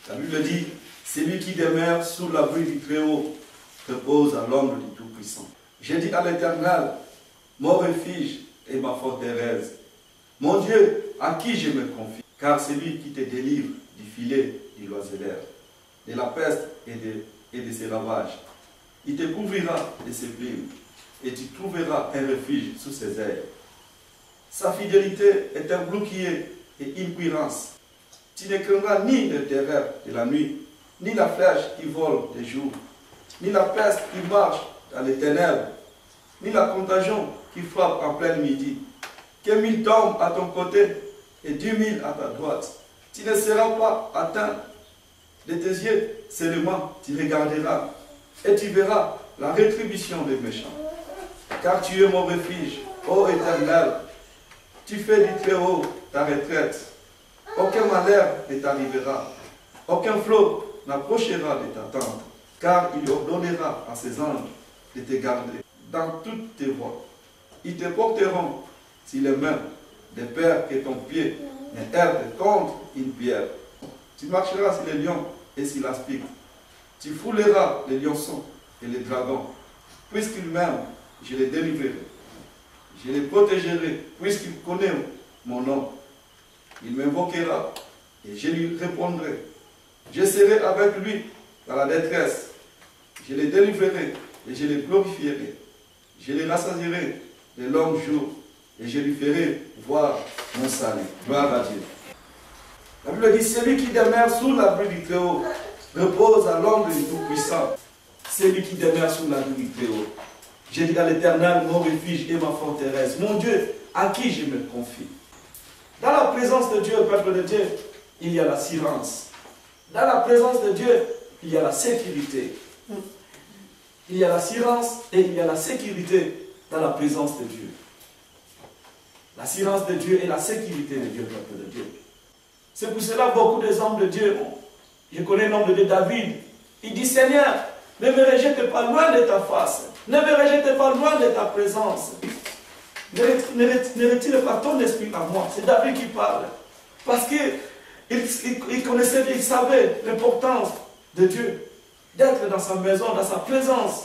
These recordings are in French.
La Bible dit, celui qui demeure sous l'abri du Très-Haut repose à l'ombre du Tout-Puissant. J'ai dit à l'Éternel, mon refuge et ma forteresse, mon Dieu, à qui je me confie, car c'est lui qui te délivre du filet du l'oiseleur, de la peste et de ses ravages. Il te couvrira de ses plumes, et tu trouveras un refuge sous ses ailes. Sa fidélité est un bouclier et une cuirasse. Tu ne craindras ni le terreur de la nuit, ni la flèche qui vole de jour, ni la peste qui marche dans les ténèbres, ni la contagion qui frappe en plein midi. Que 1000 tombent à ton côté et 10 000 à ta droite. Tu ne seras pas atteint. De tes yeux seulement tu regarderas et tu verras la rétribution des méchants. Car tu es mon refuge, ô Éternel. Tu fais du Très-Haut ta retraite. Aucun malheur ne t'arrivera. Aucun flot n'approchera de ta tente. Car il ordonnera à ses anges de te garder dans toutes tes voies. Ils te porteront sur les mains, de peur que ton pied ne heurte contre une pierre. Tu marcheras sur les lions et sur l'aspic. Tu fouleras les lionceaux et les dragons. Puisqu'ils m'aiment, je les délivrerai. Je les protégerai, puisqu'il connaît mon nom. Il m'invoquera et je lui répondrai. Je serai avec lui dans la détresse. Je les délivrerai et je les glorifierai. Je les rassasierai de longs jours et je lui ferai voir mon salut. Gloire à Dieu. La Bible dit, celui qui demeure sous l'abri du Très-Haut repose à l'ombre du Tout-Puissant. Celui qui demeure sous l'abri du Très-Haut. J'ai dit à l'Éternel, mon refuge et ma forteresse, mon Dieu, à qui je me confie. Dans la présence de Dieu, peuple de Dieu, il y a l'assurance. Dans la présence de Dieu, il y a la sécurité. Il y a l'assurance et il y a la sécurité dans la présence de Dieu. L'assurance de Dieu et la sécurité de Dieu, peuple de Dieu. C'est pour cela beaucoup des hommes de Dieu, je connais l'homme de Dieu, David, il dit, Seigneur, ne me rejette pas loin de ta face, ne me rejette pas loin de ta présence. Ne retire pas ton esprit à moi. C'est David qui parle. Parce qu'il connaissait, il savait l'importance de Dieu, d'être dans sa maison, dans sa présence.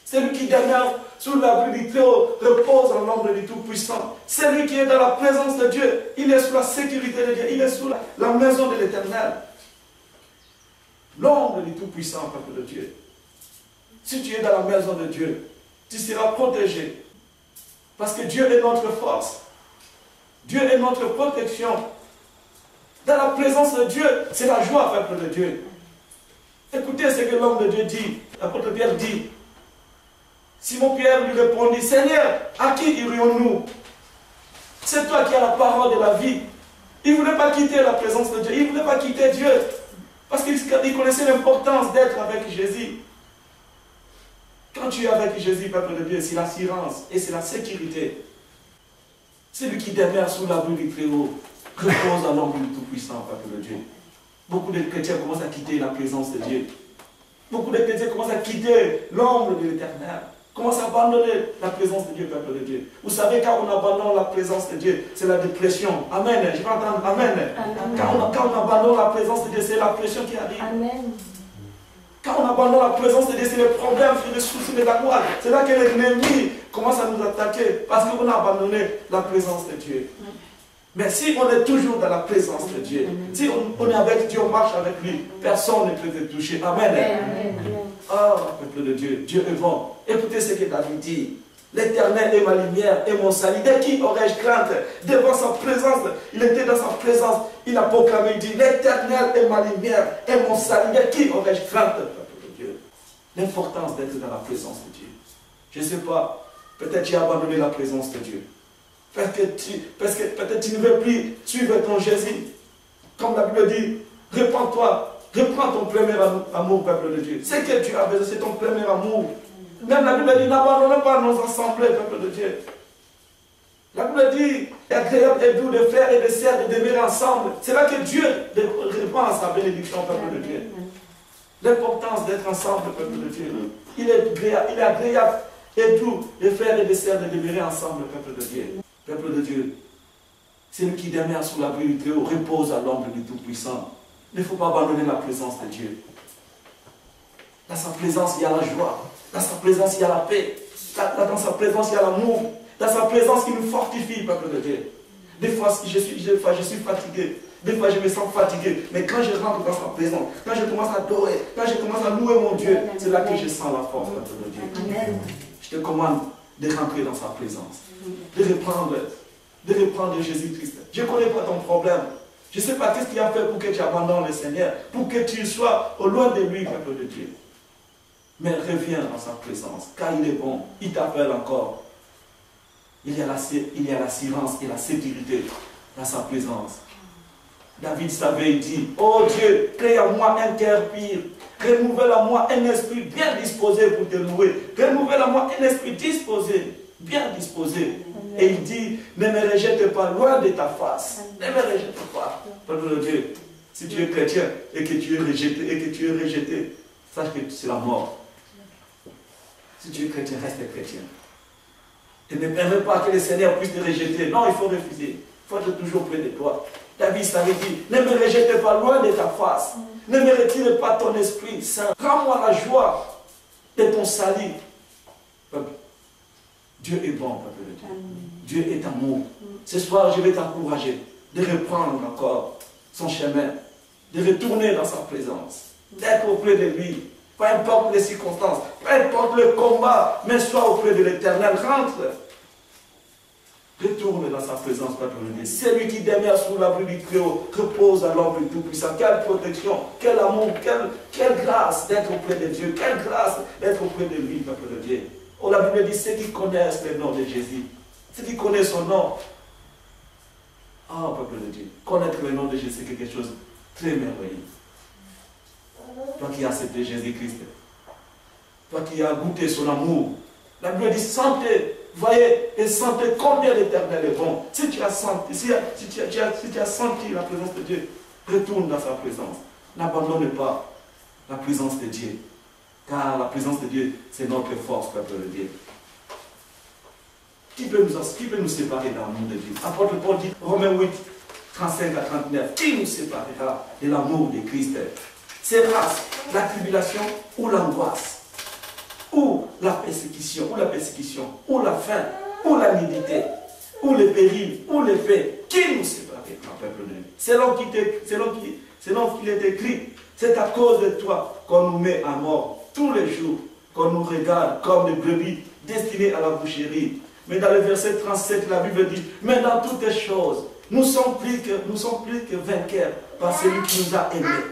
Celui qui demeure sous l'abri du Très-Haut repose en l'ombre du Tout-Puissant. Celui qui est dans la présence de Dieu, il est sous la sécurité de Dieu, il est sous la maison de l'Éternel. L'ombre du Tout-Puissant, peuple de Dieu. Si tu es dans la maison de Dieu, tu seras protégé. Parce que Dieu est notre force. Dieu est notre protection. Dans la présence de Dieu, c'est la joie, peuple de Dieu. Écoutez ce que l'homme de Dieu dit. L'apôtre Pierre dit. Simon-Pierre lui répondit, Seigneur, à qui irions-nous? C'est toi qui as la parole de la vie. Il ne voulait pas quitter la présence de Dieu. Il ne voulait pas quitter Dieu. Parce qu'il connaissait l'importance d'être avec Jésus. Quand tu es avec Jésus, peuple de Dieu, c'est l'assurance et c'est la sécurité. Celui qui demeure sous l'abri du Très-Haut repose à l'ombre du Tout-Puissant, peuple de Dieu. Beaucoup de chrétiens commencent à quitter la présence de Dieu. Beaucoup de chrétiens commencent à quitter l'ombre de l'Éternel. Commencent à abandonner la présence de Dieu, peuple de Dieu. Vous savez, quand on abandonne la présence de Dieu, c'est la dépression. Amen. Je vais entendre Amen. Amen. Quand on abandonne la présence de Dieu, c'est la pression qui arrive. Amen. Quand on abandonne la présence de Dieu, c'est les problèmes, c'est les soucis, c'est la gloire. C'est là que l'ennemi commence à nous attaquer parce qu'on a abandonné la présence de Dieu. Mais si on est toujours dans la présence de Dieu, si on est avec Dieu, on marche avec lui, personne ne peut te toucher. Amen. Ah, peuple de Dieu, Dieu est bon. Écoutez ce que David dit. L'Éternel est ma lumière et mon salut. De qui aurais-je crainte? Devant sa présence, il était dans sa présence. Il a proclamé, il dit, l'Éternel est ma lumière et mon salut. De qui aurais-je crainte, peuple de Dieu? L'importance d'être dans la présence de Dieu. Je ne sais pas, peut-être tu as abandonné la présence de Dieu. Parce que peut-être tu ne veux plus suivre ton Jésus. Comme la Bible dit, répands-toi, reprends ton premier amour, peuple de Dieu. Ce que tu as besoin, c'est ton premier amour. Même la Bible dit, n'abandonnez pas nos assemblées, peuple de Dieu. La Bible dit, agréable et doux de frères et de sœurs de demeurer ensemble. C'est là que Dieu répond à sa bénédiction, peuple de Dieu. L'importance d'être ensemble, peuple de Dieu. Il est agréable et doux de frères et de sœurs de demeurer ensemble, peuple de Dieu. Peuple de Dieu, celui qui demeure sous l'abri du Très-Haut repose à l'ombre du Tout-Puissant. Il ne faut pas abandonner la présence de Dieu. Dans sa présence, il y a la joie. Dans sa présence, il y a la paix. Dans sa présence, il y a l'amour. Dans sa présence, il nous fortifie, peuple de Dieu. Des fois, je suis fatigué. Des fois, je me sens fatigué. Mais quand je rentre dans sa présence, quand je commence à adorer, quand je commence à louer mon Dieu, c'est là que je sens la force, peuple de Dieu. Amen. Je te commande de rentrer dans sa présence. De reprendre Jésus-Christ. Je ne connais pas ton problème. Je ne sais pas qu'est-ce qu'il a fait pour que tu abandonnes le Seigneur, pour que tu sois au loin de lui, peuple de Dieu. Mais reviens dans sa présence, car il est bon, il t'appelle encore. Il y a l'assurance et la sécurité dans sa présence. David savait, il dit, oh Dieu, crée en moi un cœur pur, renouvelle en moi un esprit bien disposé pour te louer, renouvelle en moi un esprit disposé, bien disposé. Et il dit, ne me rejette pas loin de ta face, ne me rejette pas. Peuple de Dieu, si tu es chrétien et que tu es rejeté, sache que c'est la mort. Si tu es chrétien, reste chrétien. Et ne permets pas que le Seigneur puisse te rejeter. Non, il faut refuser. Il faut être toujours près de toi. David s'avait dit, ne me rejette pas loin de ta face. Ne me retire pas ton esprit saint. Rends-moi la joie de ton salut. Peuple, Dieu est bon, peuple de Dieu. Dieu est amour. Ce soir, je vais t'encourager de reprendre encore son chemin, de retourner dans sa présence, d'être auprès de lui. Peu importe les circonstances, peu importe le combat, mais sois auprès de l'Éternel. Rentre. Retourne dans sa présence, peuple de Dieu. C'est lui qui demeure sous l'abri du Très-Haut, repose à l'ombre du Tout-Puissant. Quelle protection, quel amour, quelle grâce d'être auprès de Dieu, quelle grâce d'être auprès de lui, peuple de Dieu. Oh, la Bible dit, ceux qui connaissent le nom de Jésus, ceux qui connaissent son nom. Ah, peuple de Dieu, connaître le nom de Jésus, c'est quelque chose de très merveilleux. Toi qui as accepté Jésus-Christ, toi qui as goûté son amour, la Bible dit, sentez, voyez et sentez combien l'Éternel est bon. Si tu as senti, si tu as senti la présence de Dieu, retourne dans sa présence. N'abandonne pas la présence de Dieu. Car la présence de Dieu, c'est notre force, peuple de Dieu. Qui peut nous séparer de l'amour de Dieu? Apôtre Paul dit, Romains 8, 35 à 39, qui nous séparera de l'amour de Christ? Sera la tribulation ou l'angoisse, ou la persécution, ou la faim, ou la nudité, ou le péril, ou l'épée? Qui nous séparera, peuple de Dieu? Selon qu'il est écrit, c'est à cause de toi qu'on nous met à mort tous les jours, qu'on nous regarde comme des brebis destinées à la boucherie. Mais dans le verset 37, la Bible dit, mais dans toutes les choses, nous sommes plus que vainqueurs par celui qui nous a aimés.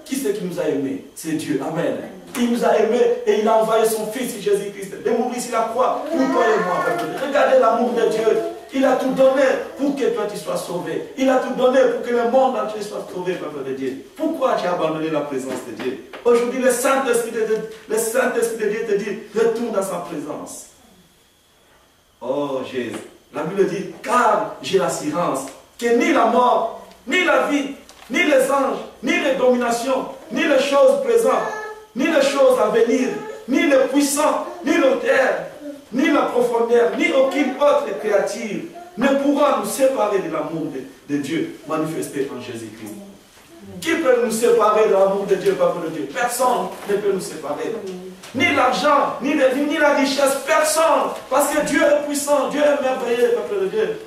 Qui c'est qui nous a aimés? C'est Dieu. Amen. Il nous a aimés et il a envoyé son Fils Jésus-Christ de mourir sur la croix pour toi et moi. Regardez l'amour de Dieu. Il a tout donné pour que toi tu sois sauvé. Il a tout donné pour que le monde entier soit sauvé, peuple de Dieu. Pourquoi tu as abandonné la présence de Dieu? Aujourd'hui, le Saint-Esprit de Dieu te dit, retourne dans sa présence. Oh Jésus. La Bible dit, car j'ai l'assurance que ni la mort, ni la vie, ni les anges, ni les dominations, ni les choses présentes, ni les choses à venir, ni les puissants, ni la terre, ni la profondeur, ni aucune autre créature ne pourra nous séparer de l'amour de Dieu manifesté en Jésus-Christ. Qui peut nous séparer de l'amour de Dieu, peuple de Dieu? Personne ne peut nous séparer. Ni l'argent, ni la richesse, personne. Parce que Dieu est puissant, Dieu est merveilleux, peuple de Dieu.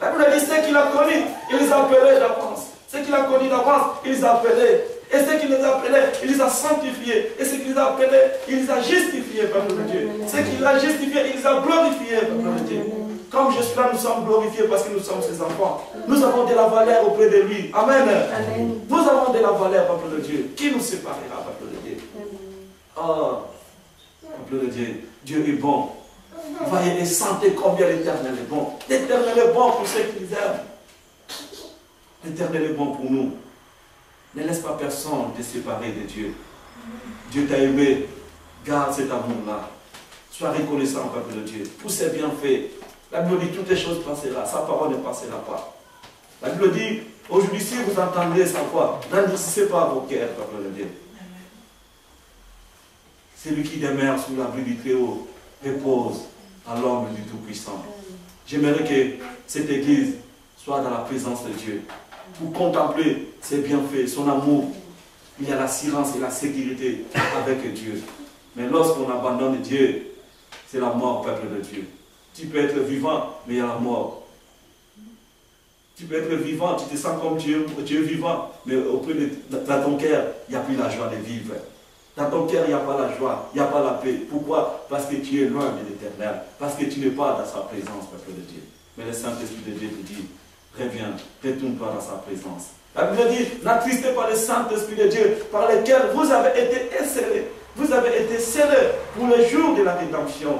La Bible dit, ceux qui l'ont connu, il les appelait d'avance. Ceux qui l'ont connu d'avance, il les appelait. Et ceux qui les appelaient, il les a sanctifiés. Et ceux qui les appelaient, il les a justifiés, peuple de Dieu. Ceux qui l'ont justifié, il les a glorifiés, peuple de Dieu. Comme je suis là, nous sommes glorifiés parce que nous sommes ses enfants. Nous avons de la valeur auprès de lui. Amen. Amen. Nous avons de la valeur, peuple de Dieu. Qui nous séparera, peuple de Dieu? Oh, peuple de Dieu, Dieu est bon. Voyez et sentez combien l'Éternel est bon. L'Éternel est bon pour ceux qui les aiment. L'Éternel est bon pour nous. Ne laisse pas personne te séparer de Dieu. Dieu t'a aimé. Garde cet amour-là. Sois reconnaissant, peuple de Dieu, pour ses bienfaits. La Bible dit, toutes les choses passeront. Sa parole ne passera pas. La Bible dit, aujourd'hui, si vous entendez sa voix, n'endurcissez pas vos cœurs, peuple de Dieu. Celui qui demeure sous l'abri du Très-Haut repose à l'ombre du Tout-Puissant. J'aimerais que cette église soit dans la présence de Dieu pour contempler ses bienfaits, son amour, il y a l'assurance et la sécurité avec Dieu. Mais lorsqu'on abandonne Dieu, c'est la mort, peuple de Dieu. Tu peux être vivant, mais il y a la mort. Tu peux être vivant, tu te sens comme Dieu vivant, mais auprès dans ton cœur, il n'y a plus la joie de vivre. Dans ton cœur, il n'y a pas la joie, il n'y a pas la paix. Pourquoi? Parce que tu es loin de l'Éternel. Parce que tu n'es pas dans sa présence, peuple de Dieu. Mais le Saint-Esprit de Dieu te dit, reviens, retourne-toi dans sa présence. La Bible dit, n'attristez pas le Saint-Esprit de Dieu par lequel vous avez été scellés. Vous avez été scellés pour le jour de la rédemption.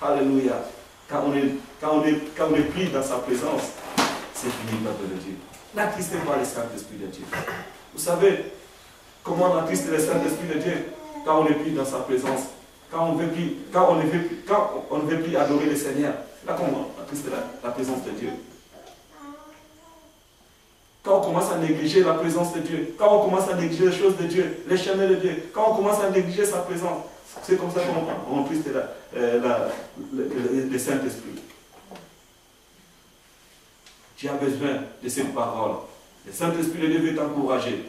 Alléluia. Quand on est pris dans sa présence, c'est fini, peuple de Dieu. N'attristez pas le Saint-Esprit de Dieu. Vous savez comment on attriste le Saint-Esprit de Dieu? Quand on est pris dans sa présence, quand on ne veut plus adorer le Seigneur. Là, comment on attriste la présence de Dieu? Quand on commence à négliger la présence de Dieu, quand on commence à négliger les choses de Dieu, les chemins de Dieu, quand on commence à négliger sa présence, c'est comme ça qu'on attriste le Saint-Esprit. Tu as besoin de cette parole. Le Saint-Esprit de Dieu veut t'encourager.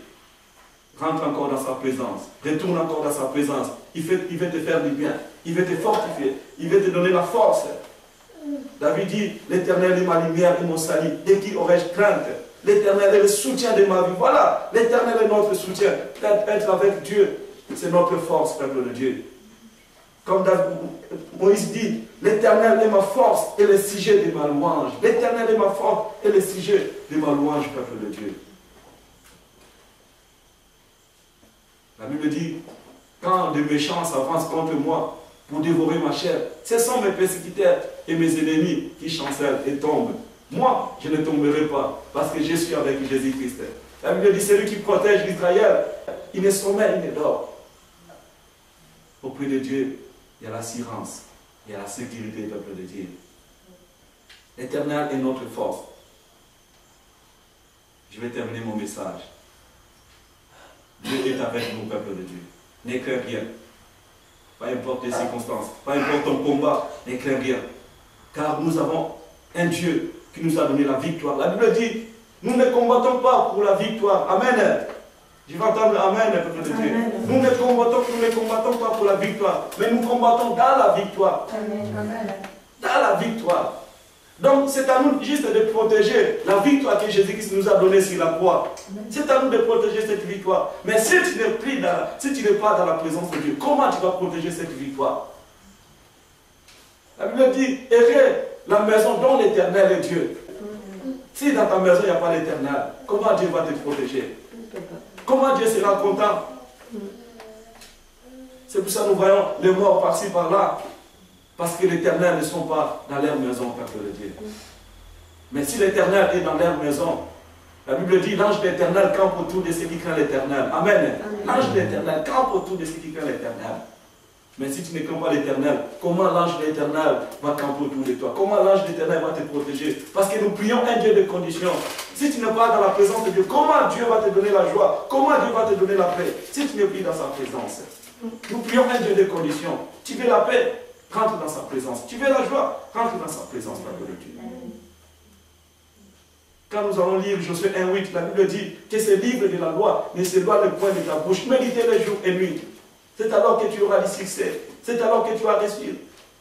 Rentre encore dans sa présence. Retourne encore dans sa présence. Il veut te faire du bien. Il veut te fortifier. Il veut te donner la force. David dit, l'Éternel est ma lumière et mon salut. De qui aurais-je crainte? L'Éternel est le soutien de ma vie. Voilà, l'Éternel est notre soutien. Être avec Dieu, c'est notre force, peuple de Dieu. Comme Moïse dit, l'Éternel est ma force et le sujet de ma louange. L'Éternel est ma force et le sujet de ma louange, peuple de Dieu. La Bible dit, quand des méchants s'avancent contre moi pour dévorer ma chair, ce sont mes persécuteurs et mes ennemis qui chancellent et tombent. Moi, je ne tomberai pas, parce que je suis avec Jésus-Christ. La Bible dit, celui qui protège Israël, il ne sommeille, il ne dort. Auprès de Dieu, il y a l'assurance, il y a la sécurité, peuple de Dieu. L'Éternel est notre force. Je vais terminer mon message. Dieu est avec nous, peuple de Dieu. Ne crains rien. Pas importe les circonstances, pas importe ton combat, ne crains rien. Car nous avons un Dieu qui nous a donné la victoire. La Bible dit, nous ne combattons pas pour la victoire. Amen. Je vais entendre Amen, peuple de Dieu. Nous ne combattons pas pour la victoire, mais nous combattons dans la victoire. Amen. Dans la victoire. Donc c'est à nous juste de protéger la victoire que Jésus-Christ nous a donnée sur la croix. C'est à nous de protéger cette victoire. Mais si tu n'es pas dans la présence de Dieu, comment tu vas protéger cette victoire? La Bible dit, errez la maison dont l'Éternel est Dieu. Si dans ta maison il n'y a pas l'Éternel, comment Dieu va te protéger? Comment Dieu sera content? C'est pour ça que nous voyons les morts par-ci par-là. Parce que l'Éternel ne sont pas dans leur maison, peuple de Dieu. Mais si l'Éternel est dans leur maison, la Bible dit, l'ange de l'Éternel campe autour de ceux qui craignent l'Éternel. Amen. L'ange de l'Éternel campe autour de ceux qui craignent l'Éternel. Mais si tu ne crains pas l'Éternel, comment l'ange de l'Éternel va camper autour de toi? Comment l'ange de l'Éternel va te protéger? Parce que nous prions un Dieu de conditions. Si tu n'es pas dans la présence de Dieu, comment Dieu va te donner la joie? Comment Dieu va te donner la paix? Si tu n'es plus dans sa présence. Nous prions un Dieu de conditions. Tu veux la paix? Rentre dans sa présence. Tu veux la joie? Rentre dans sa présence, peuple de Dieu. Quand nous allons lire Josué 1:8, la Bible dit que ce livre de la loi ne s'éloigne point de ta bouche. Méditez-le jour et nuit. C'est alors que tu auras du succès. C'est alors que tu vas réussir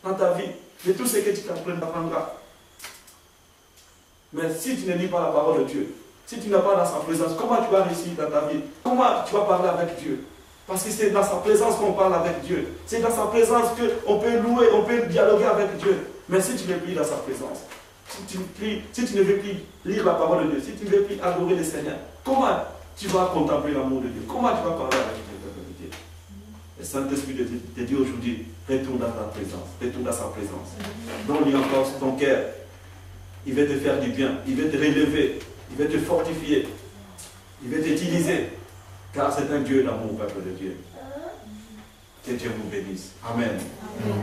dans ta vie. De tout ce que tu t'apprendras. Mais si tu ne lis pas la parole de Dieu, si tu n'es pas dans sa présence, comment tu vas réussir dans ta vie? Comment tu vas parler avec Dieu? Parce que c'est dans sa présence qu'on parle avec Dieu. C'est dans sa présence qu'on peut louer, on peut dialoguer avec Dieu. Mais si tu n'es plus dans sa présence, si tu ne veux plus lire la parole de Dieu, si tu ne veux plus adorer le Seigneur, comment tu vas contempler l'amour de Dieu? Comment tu vas parler avec Dieu, peuple de Dieu? Le Saint-Esprit de Dieu aujourd'hui, retourne dans ta présence, retourne dans sa présence. Donne-lui encore ton cœur. Il veut te faire du bien, il veut te relever, il veut te fortifier, il veut t'utiliser. Car c'est un Dieu d'amour, peuple de Dieu. Que Dieu vous bénisse. Amen. Amen.